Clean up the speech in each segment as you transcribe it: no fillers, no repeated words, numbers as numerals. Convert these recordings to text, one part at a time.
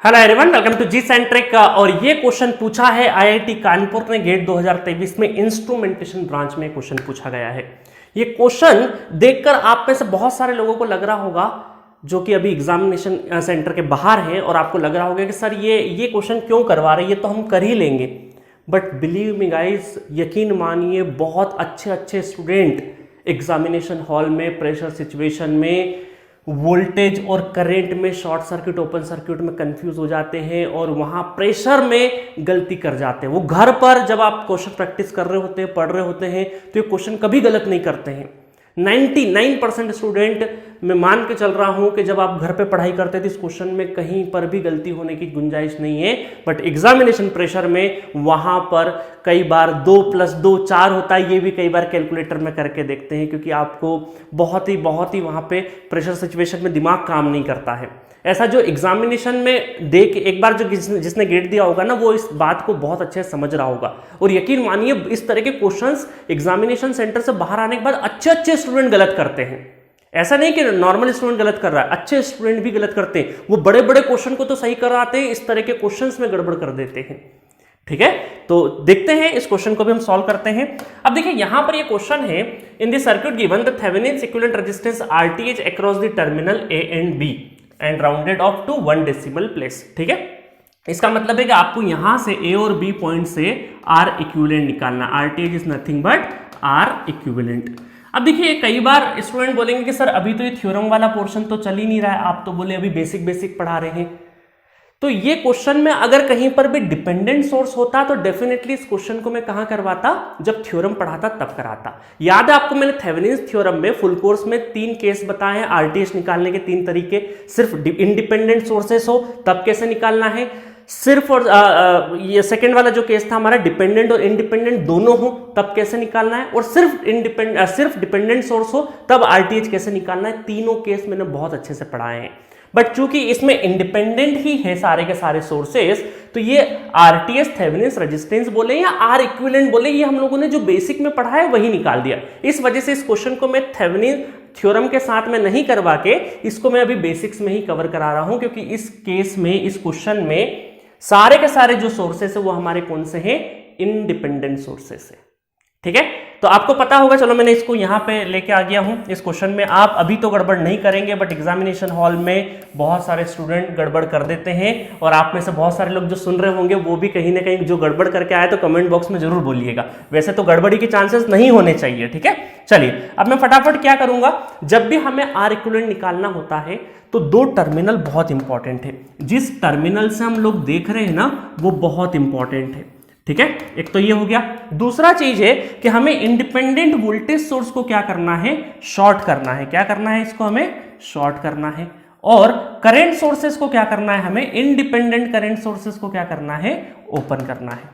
Hello everyone, welcome to G centric. और ये question पूछा है आईआईटी कानपुर ने गेट 2023 में इंस्ट्रूमेंटेशन ब्रांच में क्वेश्चन पूछा गया है। ये क्वेश्चन देखकर आप में से बहुत सारे लोगों को लग रहा होगा जो कि अभी एग्जामिनेशन सेंटर के बाहर हैं और आपको लग रहा होगा कि सर ये क्वेश्चन क्यों करवा रहे हैं, ये तो हम कर ही लेंगे। बट बिलीव मी गाइस, यकीन मानिए बहुत अच्छे स्टूडेंट एग्जामिनेशन हॉल में प्रेशर सिचुएशन में वोल्टेज और करंट में शॉर्ट सर्किट ओपन सर्किट में कंफ्यूज हो जाते हैं और वहां प्रेशर में गलती कर जाते हैं। वो घर पर जब आप क्वेश्चन प्रैक्टिस कर रहे होते हैं, पढ़ रहे होते हैं, तो ये क्वेश्चन कभी गलत नहीं करते हैं। 99% स्टूडेंट मैं मान के चल रहा हूं कि जब आप घर पे पढ़ाई करते थे इस क्वेश्चन में कहीं पर भी गलती होने की गुंजाइश नहीं है। बट एग्जामिनेशन प्रेशर में वहां पर कई बार 2 + 2 4 होता है, ये भी कई बार कैलकुलेटर में करके देखते हैं क्योंकि आपको बहुत ही वहां पे प्रेशर सिचुएशन में दिमाग काम नहीं करता है। ऐसा जो एग्जामिनेशन में देख एक बार जो जिसने गेट दिया होगा ना, वो इस बात को बहुत अच्छे से समझ रहा होगा। और यकीन मानिए इस तरह के क्वेश्चंस एग्जामिनेशन सेंटर से बाहर आने के बाद अच्छे स्टूडेंट गलत करते हैं। ऐसा नहीं कि नॉर्मल स्टूडेंट गलत कर रहा है, अच्छे स्टूडेंट भी गलत करते हैं। वो बड़े क्वेश्चन को तो सही कराते हैं, इस तरह के क्वेश्चंस में गड़बड़ कर देते हैं। ठीक है, तो देखते हैं इस क्वेश्चन को भी हम सॉल्व करते हैं। अब देखिए यहां पर ये क्वेश्चन है, in the circuit given the Thevenin equivalent resistance RTh across the terminal A and B and rounded off to 1 decimal place. ठीक है, इसका मतलब है कि आपको यहां से A और B पॉइंट से R इक्विवेलेंट निकालना। RTh is nothing but R equivalent. अब देखिए कई बार स्टूडेंट बोलेंगे कि सर अभी तो ये थ्योरम वाला पोर्शन तो चल ही नहीं रहा है, आप तो बोले अभी बेसिक पढ़ा रहे हैं। तो ये क्वेश्चन में अगर कहीं पर भी डिपेंडेंट सोर्स होता तो डेफिनेटली इस क्वेश्चन को मैं कहां करवाता, जब थ्योरम पढ़ाता तब कराता। याद है आपको, मैंने थेवेनिन्स थ्योरम में फुल कोर्स में 3 केस बताए हैं RTh निकालने के 3 तरीके। सिर्फ इंडिपेंडेंट सोर्सेस हो तब कैसे निकालना है, सिर्फ और ये सेकंड वाला जो केस था हमारा डिपेंडेंट और इंडिपेंडेंट दोनों हो तब कैसे निकालना है, और सिर्फ डिपेंडेंट सोर्स हो तब RTh कैसे निकालना है। तीनों केस मैंने बहुत अच्छे से पढ़ाए हैं। बट चूंकि इसमें इंडिपेंडेंट ही है सारे के सारे सोर्सेस, तो ये RTh थेवेनिन्स रेजिस्टेंस बोले या R इक्विवेलेंट बोले, ये हम लोगों ने जो बेसिक में पढ़ा है वही निकाल दिया। इस वजह से इस क्वेश्चन को मैं थेवेनिन थ्योरम के साथ में नहीं करवा के इसको मैं अभी बेसिक्स में ही कवर करा रहा हूं, क्योंकि इस केस में इस क्वेश्चन में सारे के सारे जो सोर्सेस है वो हमारे कौन से हैं, इंडिपेंडेंट सोर्सेस है। ठीक है, तो आपको पता होगा, चलो मैंने इसको यहां पे लेके आ गया हूं। इस क्वेश्चन में आप अभी तो गड़बड़ नहीं करेंगे, बट एग्जामिनेशन हॉल में बहुत सारे स्टूडेंट गड़बड़ कर देते हैं और आप में से बहुत सारे लोग जो सुन रहे होंगे वो भी कहीं ना कहीं जो गड़बड़ करके आए तो कमेंट बॉक्स में जरूर बोलिएगा। वैसे तो गड़बड़ी के चांसेस नहीं होने चाहिए। ठीक है, चलिए अब मैं फटाफट क्या करूंगा, जब भी हमें R इक्विवेलेंट निकालना होता है तो 2 टर्मिनल बहुत इंपॉर्टेंट है। जिस टर्मिनल से हम लोग देख रहे हैं ना वो बहुत इंपॉर्टेंट है। ठीक है, एक तो ये हो गया। दूसरा चीज है कि हमें इंडिपेंडेंट वोल्टेज सोर्स को क्या करना है, शॉर्ट करना है। क्या करना है, इसको हमें शॉर्ट करना है। और करंट सोर्सेस को क्या करना है, हमें इंडिपेंडेंट करंट सोर्सेस को क्या करना है, ओपन करना है,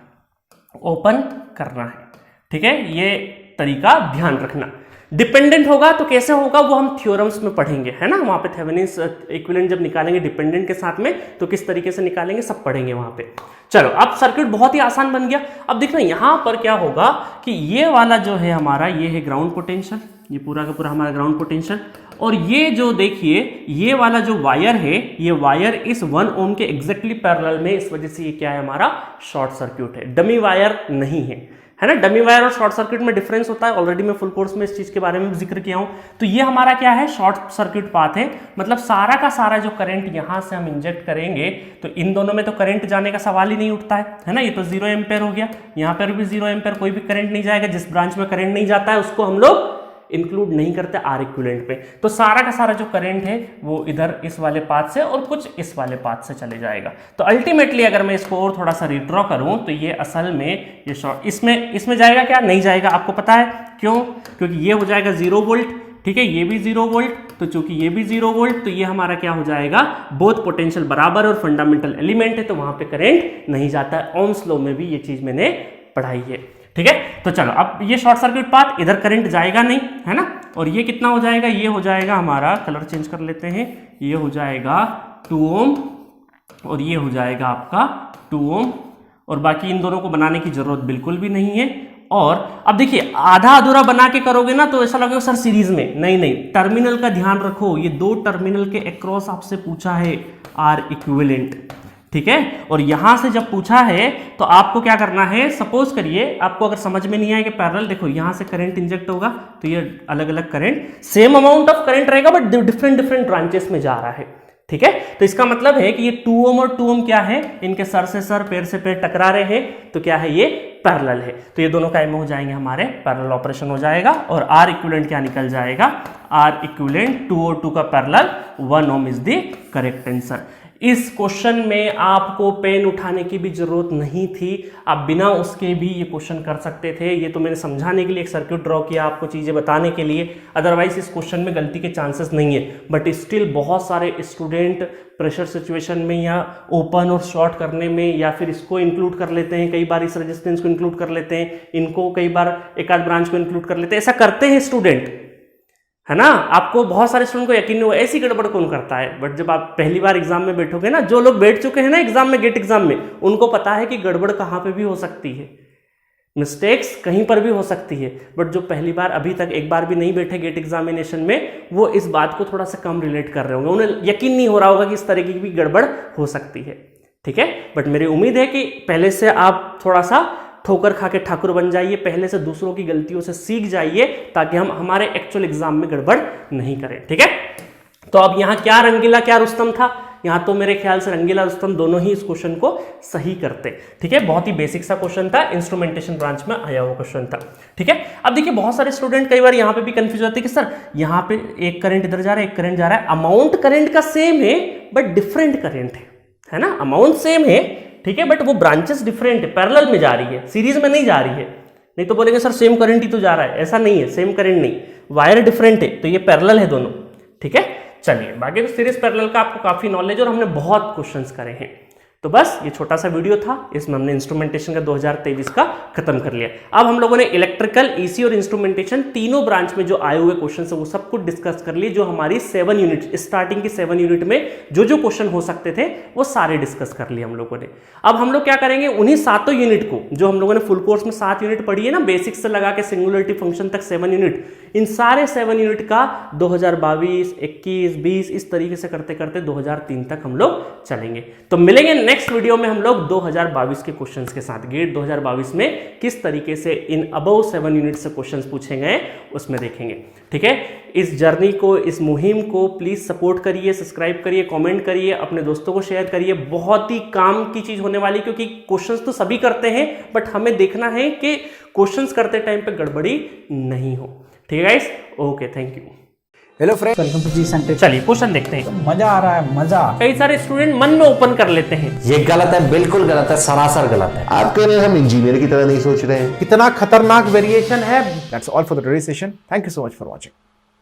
ओपन करना है। ठीक है, ये तरीका ध्यान रखना। डिपेंडेंट होगा तो कैसे होगा वो हम थ्योरम्स में पढ़ेंगे, है ना। वहां पे थेवेनिन्स इक्विवेलेंट जब निकालेंगे डिपेंडेंट के साथ में तो किस तरीके से निकालेंगे सब पढ़ेंगे वहां पे। चलो अब सर्किट बहुत ही आसान बन गया। अब देखना यहां पर क्या होगा कि ये वाला जो है हमारा, ये है ग्राउंड पोटेंशियल, ये पूरा का पूरा हमारा ग्राउंड पोटेंशियल। और ये जो देखिए ये वाला जो वायर है, ये वायर इस 1 ओम के एग्जैक्टली पैरेलल में, इस वजह से ये क्या है हमारा शॉर्ट सर्किट है, डमी वायर नहीं है, है ना। डमी वायर और शॉर्ट सर्किट में डिफरेंस होता है, ऑलरेडी मैं फुल कोर्स में इस चीज के बारे में जिक्र किया हूं। तो ये हमारा क्या है, शॉर्ट सर्किट पाथ है, मतलब सारा का सारा जो करंट यहां से हम इंजेक्ट करेंगे तो इन दोनों में तो करंट जाने का सवाल ही नहीं उठता है ना। ये तो 0 एम्पेयर हो गया, यहां पर भी 0 एम्पेयर, कोई भी करंट नहीं जाएगा। जिस ब्रांच में करंट नहीं जाता है उसको हम लोग इंक्लूड नहीं करते R इक्विवेलेंट पे। तो सारा का सारा जो करंट है वो इधर इस वाले पाथ से और कुछ इस वाले पाथ से चले जाएगा। तो अल्टीमेटली अगर मैं इसको और थोड़ा सा रिड्रॉ करूं तो ये असल में ये शॉर्ट इसमें जाएगा, क्या नहीं जाएगा, आपको पता है क्यों, क्योंकि ये हो जाएगा 0 वोल्ट। ठीक है, ये भी 0 वोल्ट, तो चूंकि ये भी 0 वोल्ट तो ये हमारा क्या हो जाएगा, बोथ पोटेंशियल बराबर और फंडामेंटल एलिमेंट है, तो वहां पे करंट नहीं जाता है। ओम्स लॉ में भी ये चीज मैंने पढ़ाई है। ठीक है, तो चलो अब ये शॉर्ट सर्किट पाथ, इधर करंट जाएगा नहीं, है ना। और ये कितना हो जाएगा, ये हो जाएगा हमारा, कलर चेंज कर लेते हैं, ये हो जाएगा 2 ओम और ये हो जाएगा आपका 2 ओम। और बाकी इन दोनों को बनाने की जरूरत बिल्कुल भी नहीं है। और अब देखिए आधा अधूरा बना के करोगे ना तो ऐसा लगेगा सर सीरीज में, नहीं, टर्मिनल का ध्यान रखो। ये 2 टर्मिनल के अक्रॉस आपसे पूछा है R इक्विवेलेंट। ठीक है। और यहां से जब पूछा है तो आपको क्या करना है, सपोज करिए आपको अगर समझ में नहीं आए कि पैरेलल, देखो यहां से करंट इंजेक्ट होगा तो ये अलग अलग current, same amount of current रहेगा बट डिफरेंट डिफरेंट ब्रांचेस में जा रहा है, ठीक है। तो इसका मतलब है कि ये 2 ओम और 2 ओम क्या है, इनके सर से सर पैर से पैर टकरा रहे हैं, तो क्या है, ये पैरेलल है। तो ये दोनों काय में हो जाएंगे, हमारे पैरेलल ऑपरेशन हो जाएगा। और आर इक्विवेलेंट क्या निकल जाएगा, आर इक्विवेलेंट 2 और 2 का parallel 1 ohm is the correct answer. इस क्वेश्चन में आपको पेन उठाने की भी जरूरत नहीं थी, आप बिना उसके भी ये क्वेश्चन कर सकते थे। ये तो मैंने समझाने के लिए एक सर्किट ड्रॉ किया, आपको चीज़ें बताने के लिए, अदरवाइज इस क्वेश्चन में गलती के चांसेस नहीं है। बट स्टिल बहुत सारे स्टूडेंट प्रेशर सिचुएशन में या ओपन और शॉर्ट करने में, या फिर इसको इंक्लूड कर लेते हैं, कई बार इस रेजिस्टेंस को इंक्लूड कर लेते हैं, इनको कई बार एक आध ब्रांच को इंक्लूड कर लेते हैं, ऐसा करते हैं स्टूडेंट, है ना। आपको बहुत सारे स्टूडेंट को यकीन नहीं हो, ऐसी गड़बड़ कौन करता है। बट जब आप पहली बार एग्जाम में बैठोगे ना, जो लोग बैठ चुके हैं ना एग्जाम में, गेट एग्जाम में, उनको पता है कि गड़बड़ कहाँ पे भी हो सकती है, मिस्टेक्स कहीं पर भी हो सकती है। बट जो पहली बार अभी तक एक बार भी नहीं बैठे गेट एग्जामिनेशन में, वो इस बात को थोड़ा सा कम रिलेट कर रहे होंगे, उन्हें यकीन नहीं हो रहा होगा कि इस तरह की भी गड़बड़ हो सकती है, ठीक है। बट मेरी उम्मीद है कि पहले से आप थोड़ा सा ठोकर खा के ठाकुर बन जाइए, पहले से दूसरों की गलतियों से सीख जाइए, ताकि हम हमारे एक्चुअल एग्जाम में गड़बड़ नहीं करें, ठीक है। तो अब यहाँ क्या रंगीला क्या रुस्तम था, यहाँ तो मेरे ख्याल से रंगीला रुस्तम दोनों ही इस क्वेश्चन को सही करते, ठीक है। बहुत ही बेसिक सा क्वेश्चन था, इंस्ट्रूमेंटेशन ब्रांच में आया हुआ क्वेश्चन था, ठीक है। अब देखिए बहुत सारे स्टूडेंट कई बार यहाँ पे भी कंफ्यूज होते हैं कि सर यहाँ पे एक करंट इधर जा रहा है, एक करंट जा रहा है, अमाउंट करंट का सेम है बट डिफरेंट करंट है ना, अमाउंट सेम है, ठीक है, बट वो ब्रांचेस डिफरेंट है, पैरेलल में जा रही है, सीरीज में नहीं जा रही है। नहीं तो बोलेंगे सर सेम करंट ही तो जा रहा है, ऐसा नहीं है, सेम करंट नहीं, वायर डिफरेंट है, तो ये पैरेलल है दोनों, ठीक है। चलिए, बाकी तो सीरीज पैरेलल का आपको काफी नॉलेज और हमने बहुत क्वेश्चंस करे हैं। तो बस ये छोटा सा वीडियो था, इसमें हमने इंस्ट्रूमेंटेशन का 2023 का खत्म कर लिया। अब हम लोगों ने इलेक्ट्रिकल, ईसी और इंस्ट्रूमेंटेशन तीनों ब्रांच में जो आए हुए क्वेश्चन है वो सब कुछ डिस्कस कर लिए। जो हमारी 7 यूनिट, स्टार्टिंग की 7 यूनिट में जो जो क्वेश्चन हो सकते थे वो सारे डिस्कस कर लिए हम लोगों ने। अब हम लोग क्या करेंगे, उन्हीं 7 यूनिट को, जो हम लोगों ने फुल कोर्स में 7 यूनिट पढ़ी है ना, बेसिक से लगा के सिंगुलरिटी फंक्शन तक 7 यूनिट, इन सारे 7 यूनिट का 2022, 21, 20 इस तरीके से करते करते 2003 तक हम लोग चलेंगे। तो मिलेंगे नेक्स्ट वीडियो में हम लोग 2022 के क्वेश्चंस के साथ। गेट 2022 में किस तरीके से इन अबव 7 यूनिट से क्वेश्चंस पूछे गए उसमें देखेंगे, ठीक है। इस जर्नी को, इस मुहिम को प्लीज सपोर्ट करिए, सब्सक्राइब करिए, कमेंट करिए, अपने दोस्तों को शेयर करिए। बहुत ही काम की चीज होने वाली, क्योंकि क्वेश्चंस तो सभी करते हैं बट हमें देखना है कि क्वेश्चंस करते टाइम पे गड़बड़ी नहीं हो, ठीक है guys. Okay, thank you. Hello friends, welcome to G center. चलिए क्वेश्चन देखते हैं। तो मजा आ रहा है, मजा। कई सारे स्टूडेंट मन में ओपन कर लेते हैं, ये गलत है, बिल्कुल गलत है, सरासर गलत है। आप कह रहे हैं हम इंजीनियर की तरह नहीं सोच रहे हैं। कितना खतरनाक वेरिएशन है। That's all for the today session. Thank you so much for watching.